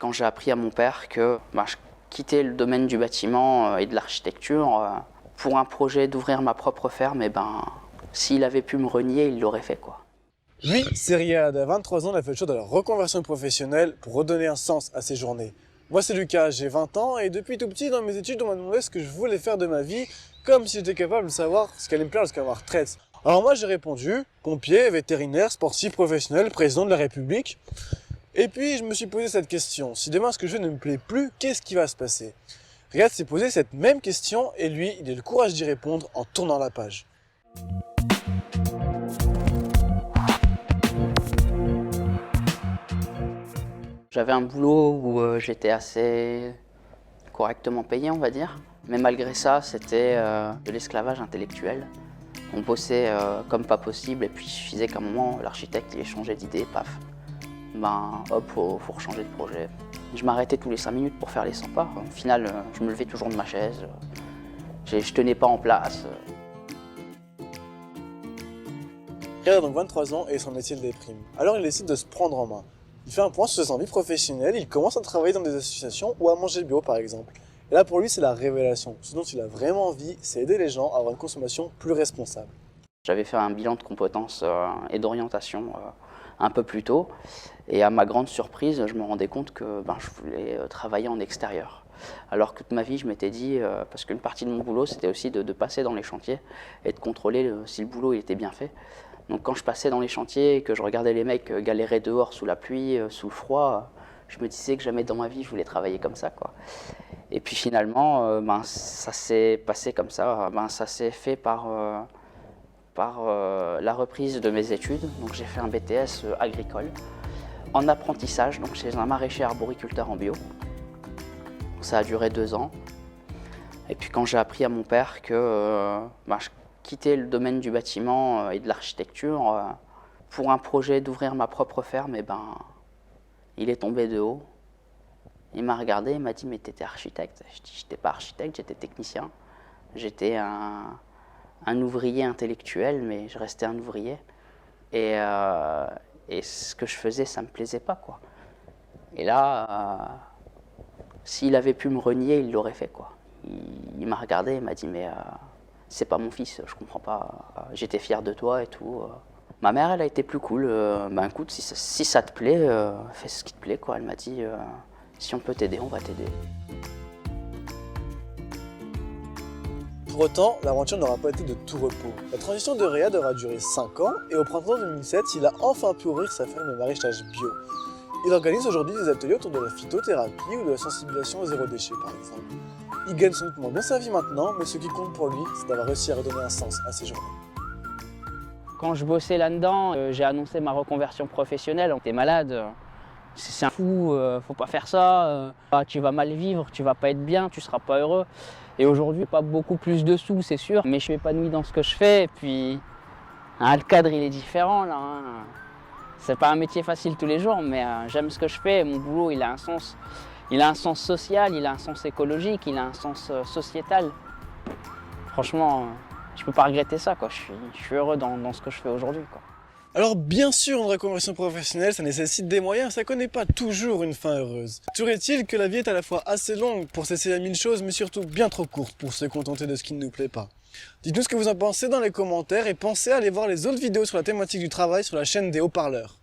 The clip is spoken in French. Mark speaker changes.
Speaker 1: Quand j'ai appris à mon père que je quittais le domaine du bâtiment et de l'architecture pour un projet d'ouvrir ma propre ferme, s'il avait pu me renier, il l'aurait fait, quoi.
Speaker 2: Lui, c'est Riyad. À 23 ans, il a fait le choix de la reconversion professionnelle pour redonner un sens à ses journées. Moi, c'est Lucas, j'ai 20 ans et depuis tout petit, dans mes études, on m'a demandé ce que je voulais faire de ma vie, comme si j'étais capable de savoir ce qui allait me plaire jusqu'à ma retraite. Alors moi, j'ai répondu pompier, vétérinaire, sportif, professionnel, président de la République. Et puis, je me suis posé cette question. Si demain, ce que je fais ne me plaît plus, qu'est-ce qui va se passer? Riyad s'est posé cette même question et lui, il a le courage d'y répondre en tournant la page.
Speaker 1: J'avais un boulot où j'étais assez correctement payé, on va dire. Mais malgré ça, c'était de l'esclavage intellectuel. On bossait comme pas possible et puis il suffisait qu'à un moment, l'architecte il ait changé d'idée, paf. Hop, faut changer de projet. Je m'arrêtais tous les 5 minutes pour faire les 100 pas. Au final, je me levais toujours de ma chaise. Je tenais pas en place.
Speaker 2: Riyad a donc 23 ans et son métier le déprime. Alors il décide de se prendre en main. Il fait un point sur sa vie professionnelle, il commence à travailler dans des associations ou à manger bio par exemple. Et là pour lui c'est la révélation. Ce dont il a vraiment envie, c'est aider les gens à avoir une consommation plus responsable.
Speaker 1: J'avais fait un bilan de compétences et d'orientation un peu plus tôt. Et à ma grande surprise, je me rendais compte que je voulais travailler en extérieur. Alors que toute ma vie, je m'étais dit, parce qu'une partie de mon boulot, c'était aussi de passer dans les chantiers et de contrôler si le boulot il était bien fait. Donc quand je passais dans les chantiers et que je regardais les mecs galérer dehors sous la pluie, sous le froid, je me disais que jamais dans ma vie je voulais travailler comme ça, quoi. Et puis finalement, ça s'est passé comme ça. Ça s'est fait par la reprise de mes études. Donc j'ai fait un BTS agricole en apprentissage, donc chez un maraîcher arboriculteur en bio. Ça a duré 2 ans. Et puis quand j'ai appris à mon père que je quittais le domaine du bâtiment et de l'architecture pour un projet d'ouvrir ma propre ferme, il est tombé de haut. Il m'a regardé, il m'a dit « mais t'étais architecte ?» Je dis « j'étais pas architecte, j'étais technicien. J'étais un ouvrier intellectuel, mais je restais un ouvrier. Et ce que je faisais, ça me plaisait pas, quoi. » Et là, s'il avait pu me renier, il l'aurait fait, quoi. Il m'a regardé, il m'a dit « mais c'est pas mon fils, je comprends pas, j'étais fier de toi et tout. » Ma mère, elle a été plus cool. Écoute, si ça te plaît, fais ce qui te plaît, quoi. Elle m'a dit si on peut t'aider, on va t'aider.
Speaker 2: Pour autant, l'aventure n'aura pas été de tout repos. La transition de Riyad aura duré 5 ans et au printemps 2007, il a enfin pu ouvrir sa ferme de maraîchage bio. Il organise aujourd'hui des ateliers autour de la phytothérapie ou de la sensibilisation au zéro déchet par exemple. Il gagne sans doute moins bien sa vie maintenant, mais ce qui compte pour lui, c'est d'avoir réussi à redonner un sens à ses journées.
Speaker 1: Quand je bossais là-dedans, j'ai annoncé ma reconversion professionnelle. T'es malade, c'est un fou, faut pas faire ça, tu vas mal vivre, tu vas pas être bien, tu seras pas heureux. Et aujourd'hui, pas beaucoup plus de sous, c'est sûr, mais je suis épanoui dans ce que je fais. Et puis, le cadre, il est différent là. C'est pas un métier facile tous les jours, mais j'aime ce que je fais. Mon boulot, il a un sens. Il a un sens social, il a un sens écologique, il a un sens sociétal. Franchement, je peux pas regretter ça, quoi. Je suis heureux dans ce que je fais aujourd'hui, quoi.
Speaker 2: Alors bien sûr, une reconversion professionnelle, ça nécessite des moyens, ça connaît pas toujours une fin heureuse. Toujours est-il que la vie est à la fois assez longue pour s'essayer à 1000 choses, mais surtout bien trop courte pour se contenter de ce qui ne nous plaît pas. Dites-nous ce que vous en pensez dans les commentaires et pensez à aller voir les autres vidéos sur la thématique du travail sur la chaîne des haut-parleurs.